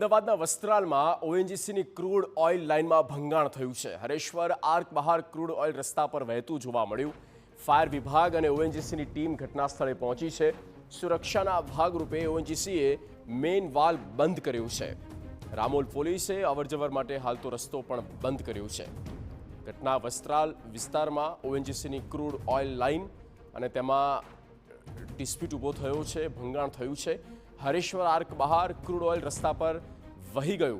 અમદાવાદના વસ્ત્રાલમાં ઓએનજીસીની crude oil લાઇનમાં ભંગાણ થયું છે. હરેશ્વર આર્ક બહાર ક્રૂડ ઓઇલ રસ્તા પર વહેતું જોવા મળ્યું. ફાયર વિભાગ અને ઓએનજીસીની ટીમ ઘટના સ્થળે પહોંચી છે. સુરક્ષાના ભાગરૂપે ઓએનજીસીએ મેઇન વાલ્વ બંધ કર્યો છે. રામોલ પોલીસે અવરજવર માટે હાલ તો રસ્તો પણ બંધ કર્યો છે. ઘટના વસ્ત્રાલ વિસ્તારમાં ઓએનજીસીની ક્રૂડ ઓઇલ લાઇન અને તેમાં ડિસ્પ્યુટ ઊભો થયો છે, ભંગાણ થયું છે. હરેશ્વર આર્ક બહાર ક્રૂડ ઓઇલ રસ્તા પર વહી ગયું.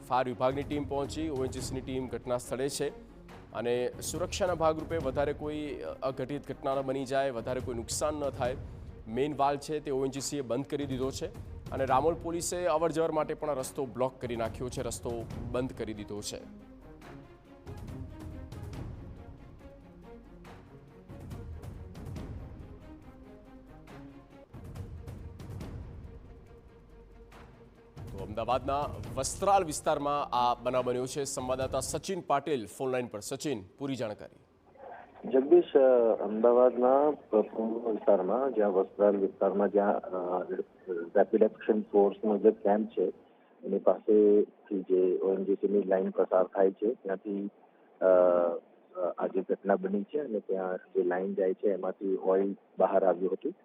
ફાયર વિભાગની ટીમ પહોંચી, ઓએનજીસીની ટીમ ઘટના સ્થળે છે અને સુરક્ષાના ભાગરૂપે વધારે કોઈ અઘટિત ઘટના ન બની જાય, વધારે કોઈ નુકસાન ન થાય, મેઇન વાલ્વ છે તે ઓએનજીસીએ બંધ કરી દીધો છે અને રામોલ પોલીસે અવરજવર માટે પણ રસ્તો બ્લોક કરી નાખ્યો છે, રસ્તો બંધ કરી દીધો છે. અમદાવાદના વસ્ત્રાલ વિસ્તારમાં આ બનાવ બન્યો છે. સંવાદદાતા સચિન પાટીલ ફોનલાઈન પર. સચિન, પૂરી જાણકારી. જગદીશ, અમદાવાદના પૂર્વ વિસ્તારમાં જ્યાં વસ્ત્રાલ વિસ્તારમાં જ્યાં રેપિડ એક્શન ફોર્સનો જે કેમ્પ છે એની પાસેથી જે ઓએનજીસીની લાઇન પસાર થાય છે ત્યાંથી આ જે ઘટના બની છે અને ત્યાં જે લાઇન જાય છે એમાંથી ઓઇલ બહાર આવ્યું હતું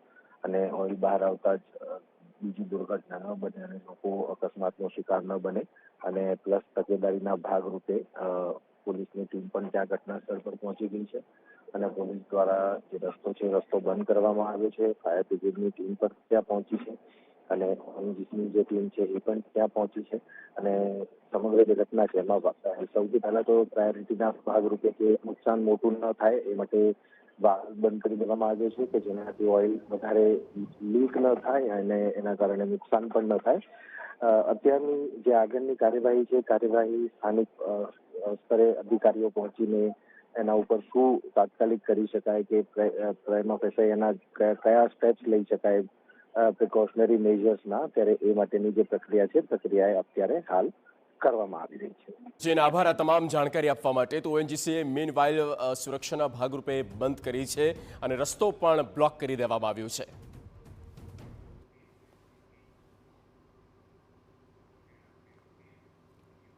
અને ઓઇલ બહાર આવતા જ બીજી દુર્ઘટના ન બને અને લોકો અકસ્માતનો શિકાર ન બને અને પ્લસ તકેદારીના ભાગરૂપે પોલીસની ટીમ પણ ત્યાં ઘટના સ્થળ પર પહોંચી ગઈ છે અને પોલીસ દ્વારા જે રસ્તો છે રસ્તો બંધ કરવામાં આવ્યો છે. ફાયર બ્રિગેડની ટીમ પણ ત્યાં પહોંચી છે અને ઓએનજીસીની જે ટીમ છે એ પણ ત્યાં પહોંચી છે અને સમગ્ર જે ઘટના છે એમાં સૌથી પહેલા તો પ્રાયોરિટીના ભાગરૂપે કે નુકસાન મોટું ન થાય એ માટે વાલ્વ બંધ કરી દેવામાં આવ્યો છે કે જેનાથી ઓઇલ વધારે લીક ન થાય અને એના કારણે નુકસાન પણ ન થાય. અત્યારની જે આગળની કાર્યવાહી છે સ્થાનિક સ્તરે અધિકારીઓ પહોંચીને એના ઉપર શું તાત્કાલિક કરી શકાય કે પ્રાઇમા ફેસી એના કયા સ્ટેપ્સ લઈ શકાય પ્રિકોશનરી મેજર્સના, ત્યારે એ માટેની જે પ્રક્રિયા અત્યારે હાલ કરવામાં આવી રહી છે. જેને આભાર આ તમામ જાણકારી આપવા માટે. તો ઓએનજીસીએ મેઇન વાલ્વ સુરક્ષાના ભાગરૂપે બંધ કરી છે અને રસ્તો પણ બ્લોક કરી દેવામાં આવ્યો છે.